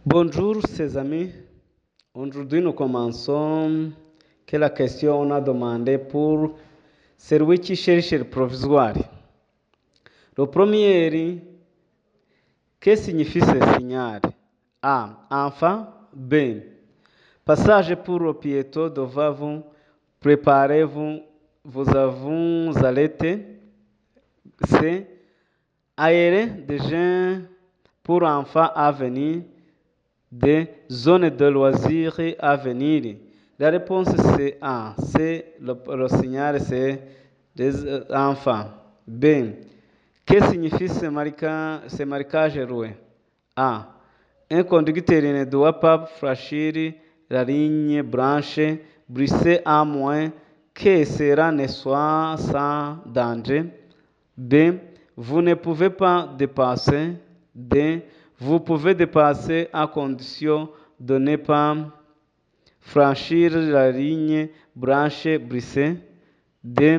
Bonjour, ses amis. Aujourd'hui, nous commençons que la question on a demandé pour celui qui cherche le provisoire. Le premier est, que signifie ce signal? A. Enfant. B. Passage pour le piéton devant vous. Préparez-vous, vous allez. C. Aéré de gens pour enfants à venir. Des zones de loisirs à venir. La réponse c'est A. C'est le signal, c'est des enfants. B. Que signifie ce marquage rouge? A. Un conducteur ne doit pas franchir la ligne blanche brisée à moins que cela ne soit sans danger. B. Vous ne pouvez pas dépasser. D. Vous pouvez dépasser à condition de ne pas franchir la ligne blanche brisée. D.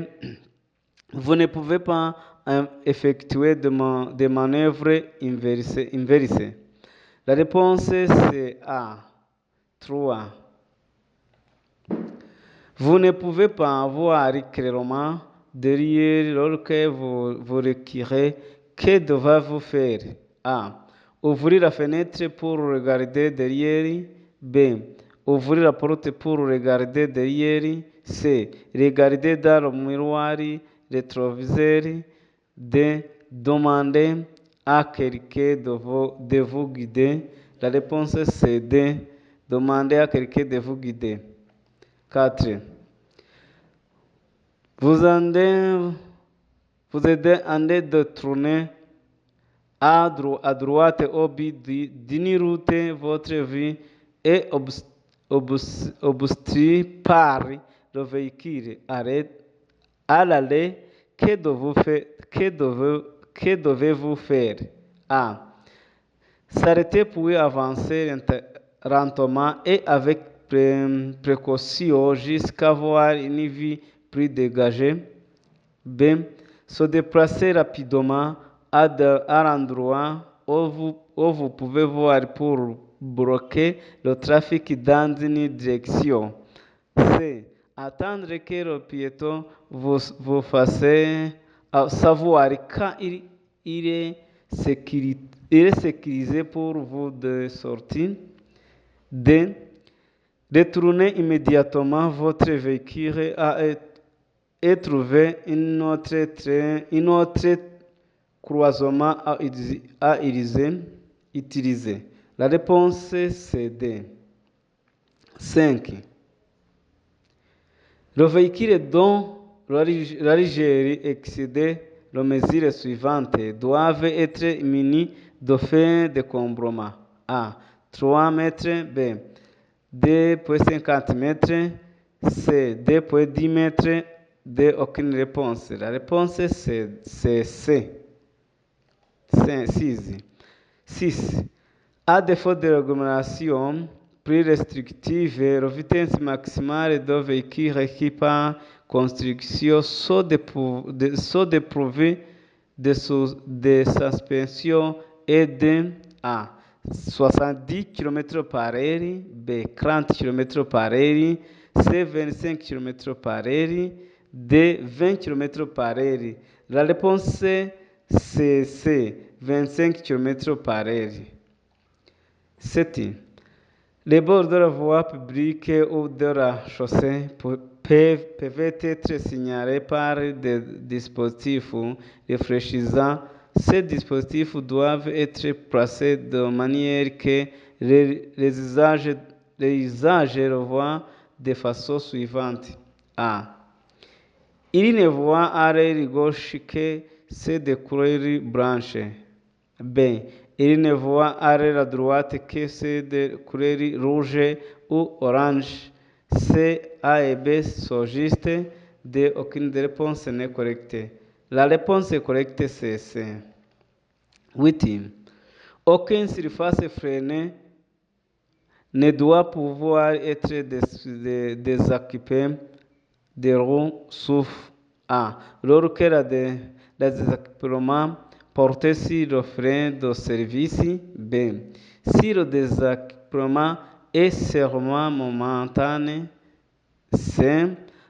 Vous ne pouvez pas effectuer des manœuvres inversées. La réponse c'est A. 3. Vous ne pouvez pas voir clairement derrière lorsque vous reculez. Que devez-vous faire? A. Ouvrir la fenêtre pour regarder derrière. B. Ouvrir la porte pour regarder derrière. C. Regarder dans le miroir rétroviseur. D. Demander à quelqu'un de vous guider. La réponse c'est D. Demander à quelqu'un de vous guider. 4. Vous êtes en train de tourner à droite au but d'une route. Votre vie est obstruée par le véhicule. À l'aller, que devez-vous faire? A. S'arrêter pour avancer lentement et avec précaution jusqu'à avoir une vue plus dégagée. B. Se déplacer rapidement à l'endroit où vous pouvez voir pour bloquer le trafic dans une direction. C. Attendre que le piéton vous fasse savoir quand il est sécurisé pour vous de sortir. D. Retournez immédiatement votre véhicule et trouver un autre croisement à utiliser. La réponse c'est D. 5. Le véhicule dont l'Algérie excède les mesures suivantes doivent être munis de fins de combrement. A. 3 mètres. B. 2,50 mètres. C. 2,10 mètres. D. Aucune réponse. La réponse c'est C. 6. À défaut de réglementation plus restrictive, la vitesse maximale de véhicules équipant construction sont dépourvus de suspension et de A. 70 km par heure, B. 30 km par heure, C. 25 km par heure, D. 20 km par heure. La réponse c'est C. 25 km par heure. 7. Les bords de la voie publique ou de la chaussée peuvent être signalés par des dispositifs réfléchissants. Ces dispositifs doivent être placés de manière que les usages le voient de façon suivante. A. Il ne voit à l'aile gauche que c'est des couleurs blanches. B. Il ne voit à la droite que c'est des couleurs rouges ou oranges. C, A et B sont justes. D, aucune des réponses n'est correcte. La réponse correcte c'est C. 8. Aucune surface freinée ne doit pouvoir être déséquipée de roues sauf A. Lorsque le déséquipement porté sur le frein de service. B. Si le désacrement est seulement momentané, C.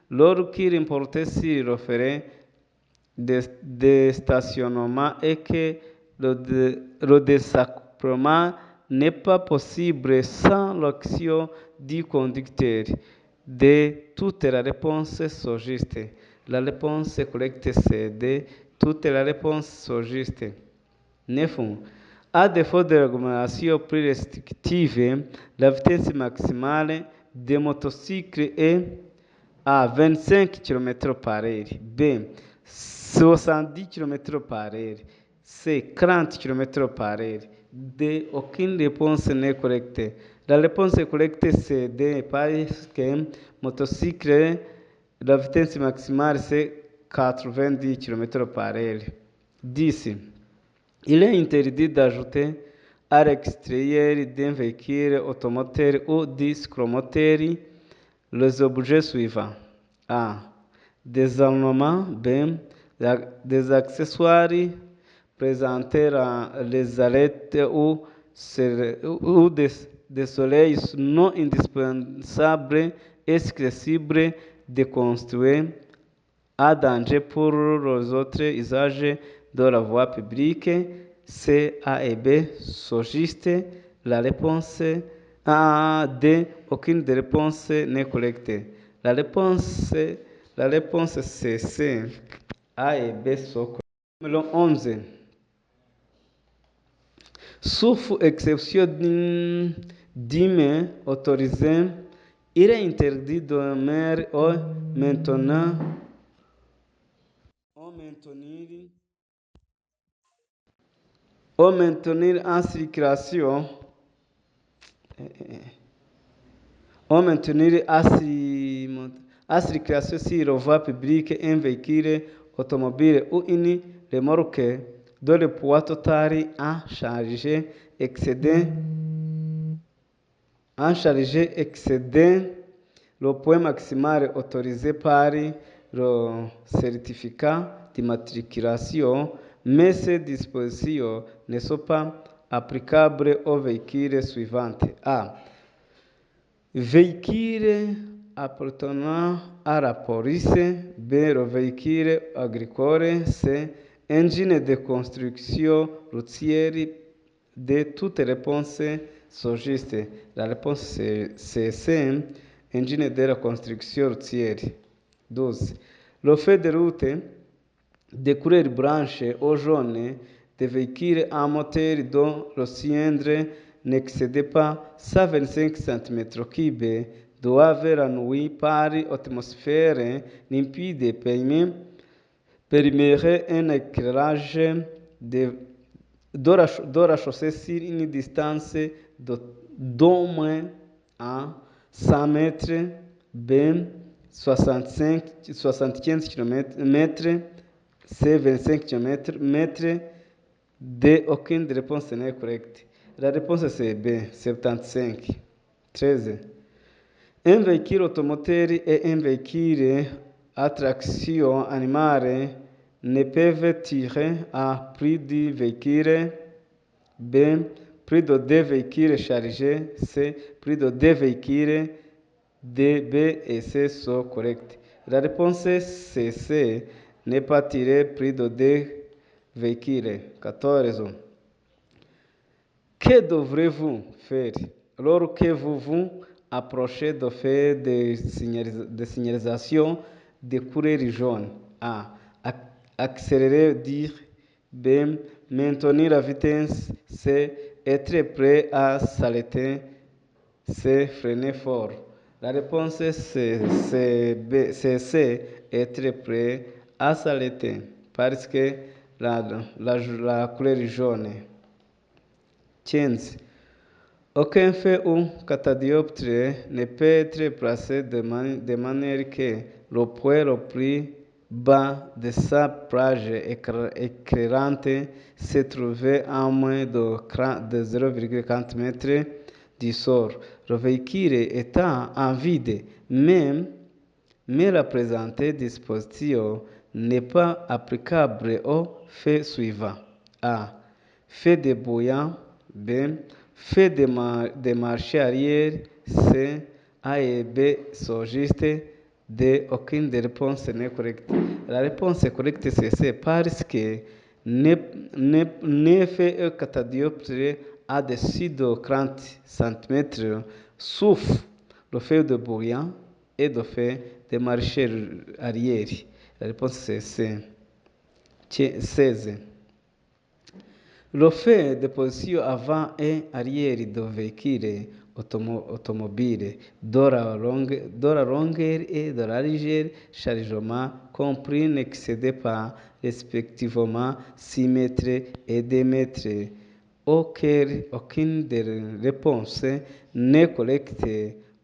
Le recours importé s'il referait de stationnement et que le désacrement n'est pas possible sans l'action du conducteur. De toute la réponse sont justes. La réponse correcte c'est D. Toutes les réponses sont justes. 9. À défaut de réglementation plus restrictive, la vitesse maximale des motocycles est A. 25 km par heure. B. 70 km par heure. C. 40 km par heure. D. Aucune réponse n'est correcte. La réponse correcte c'est D parce que motocycle, la vitesse maximale c'est 90 km par heure. 10. Il est interdit d'ajouter à l'extérieur d'un véhicule automoteur ou cyclomoteur les objets suivants. A. Des ornements. B. Des accessoires présentant les alertes ou des soleils non indispensables et accessibles de construire à danger pour les autres usages de la voie publique. C, A et B sont justes. La réponse A, D, aucune des réponses n'est correcte. La réponse c'est C, A et B sont correctes. Numéro 11. Sauf exception d'une autorisée, il est interdit de mer au maintenir en circulation sur la voie publique un véhicule automobile ou une remorque dont le poids total en charge excédait le poids maximal autorisé par le certificat d'immatriculation, mais ces dispositions ne sont pas applicables aux véhicules suivants. A. Véhicules appartenant à la police. B. Le véhicule agricole. C. Engine de construction routière. D. Toutes les réponses sont justes. La réponse c'est C. Engine de la construction routière. 12. Le feu de route de couleur blanche ou jaune des véhicules à moteur dont le cylindre n'excède pas 125 cm3 doivent la nuit par atmosphère limpide permettre un éclairage de la chaussée sur une distance d'au moins 100 mètres. B. 75 km. C. 25 km. D. Aucune des réponses n'est correcte. La réponse c'est B. 75. 13. Un véhicule automoteur et un véhicule à traction animale ne peuvent tirer à plus du véhicule. B. Plus de 2 véhicules chargés. C. Plus de 2 véhicules. D, B et C sont correctes. La réponse c'est C. Ne pas tirer plus de 2 véhicules. 14. Que devrez-vous faire lorsque vous vous approchez de feux de signalisation de couleur jaune? A. Accélérer, dire. B. Maintenir la vitesse. C. Être prêt à s'arrêter. C. Freiner fort. La réponse c'est C. Être prêt à s'arrêter parce que la couleur jaune. 15. Aucun feu ou catadioptre ne peut être placé de manière que le point le plus bas de sa plage éclairante se trouve à moins de 0,40 m du sol. Le véhicule étant en vide, mais la présente disposition n'est pas applicable au fait suivant. A. Fait de bouillant. B. fait des marchés arrière, C, A et B sont justes, D, aucune des réponses n'est correcte. La réponse correcte c'est C parce que 9 catadioptres à dessus de 30 cm souffrent le fait de brouillard et de fait des marchés arrière. La réponse c'est C. 16. Le fait de position avant et arrière de véhicules automobiles de la longueur et de la largeur chargement compris n'excède pas respectivement 6 mètres et 2 mètres. Aucune des réponses n'est correcte.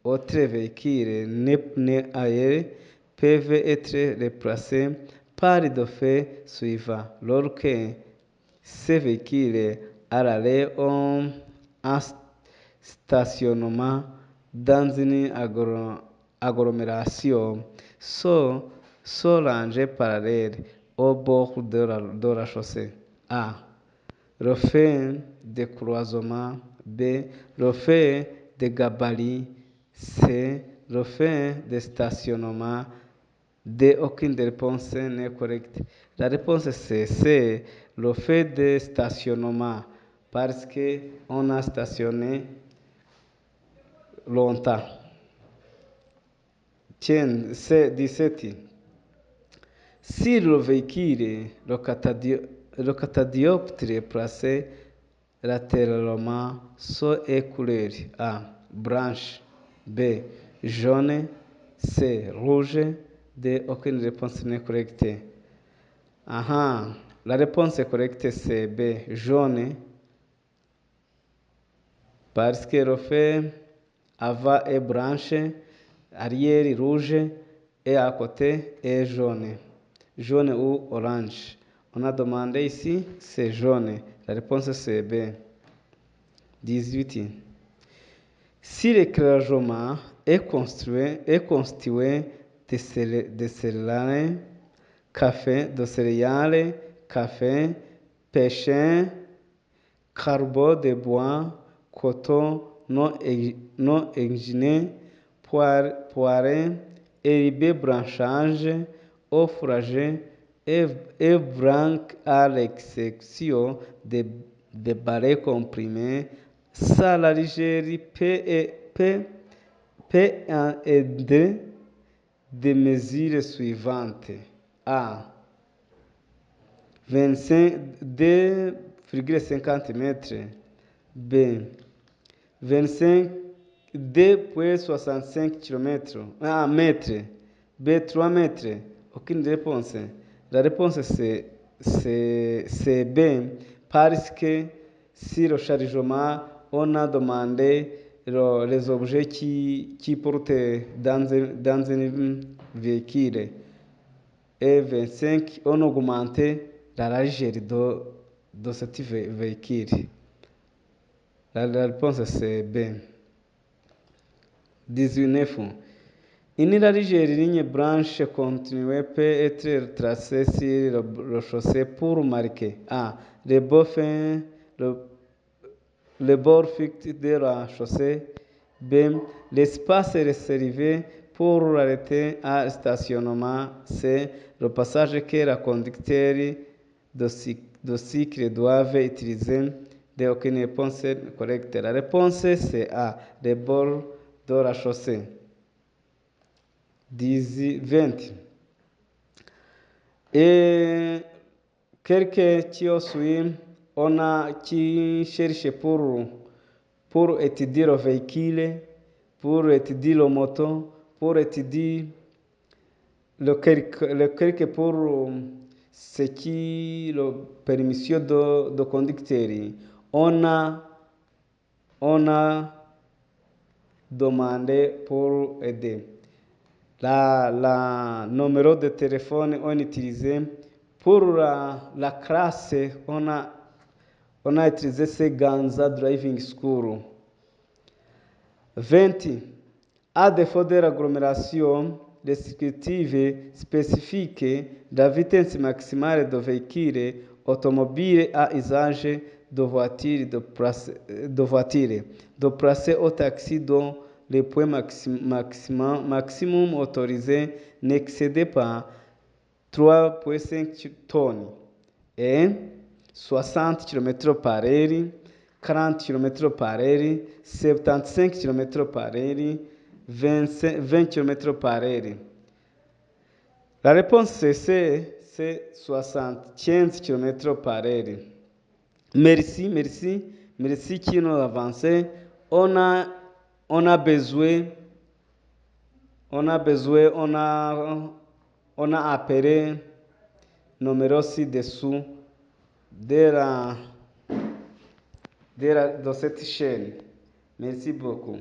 Autres véhicules aériens peuvent être remplacés par des faits suivants. Lorsque ces véhicules à l'arrêt ont un stationnement dans une agglomération sont rangés parallèles au bord de la chaussée. A. Le fait de croisement. B. Le fait de gabarit. C. Le fait de stationnement. D. Aucune des réponses n'est correcte. La réponse c'est le fait de stationnement parce qu'on a stationné longtemps. Tiens, c'est 17. Si le véhicule, le catadioptre est placé latéralement, soit couleur A, blanche, B, jaune, C, rouge, D, aucune réponse n'est correcte. La réponse correcte c'est B, jaune, parce que le fait avant est blanche, arrière rouge et à côté est jaune. Jaune ou orange. On a demandé ici, c'est jaune. La réponse c'est B. 18. Si l'écrasement est constitué de céréales, café, pêche, carbone de bois, coton non ingénieux, poire, herbe branchage, eau fourragée et branque à l'exception des barres comprimés, sa largeur peut aider des mesures suivantes. A. 2,50 mètres. B. 2,65 km. Mètres. B. 3 mètres. Aucune réponse. La réponse c'est B. Parce que si le chargement, on a demandé les objets qui portent dans un véhicule. Et 25, on augmente la largeur de ce véhicule. La réponse c'est B. 19. Une largeur ligne blanche continue peut être tracée sur le chaussée pour marquer A. Le bord fixe de la chaussée. B. L'espace réservé pour l'arrêter à stationnement. C. Le passage que la conducteur de cycle doivent utiliser. D. Aucune réponse correcte. La réponse c'est A. Le bord de la chaussée. 20. Et quelques qui suivent, on a qui cherche pour étudier le véhicule, pour étudier la moto, pour étudier le quelque pour ce qui la permission de conducteur. On a demandé pour aider. La numéro de téléphone on utilisé pour la classe on a utilisé ce Ganza Driving School. 20. À défaut de l'agglomération descriptive spécifique, la vitesse maximale de véhicules automobiles à usage de placer au taxi dont le poids maximum autorisé n'excédait pas 3,5 tonnes et 60 km par heure, 40 km par heure, 75 km par heure, 20 km par heure. La réponse c'est 75 km par heure. Merci qui nous avancé. On a besoin, on a appelé numéro ci-dessous de cette chaîne. Merci beaucoup.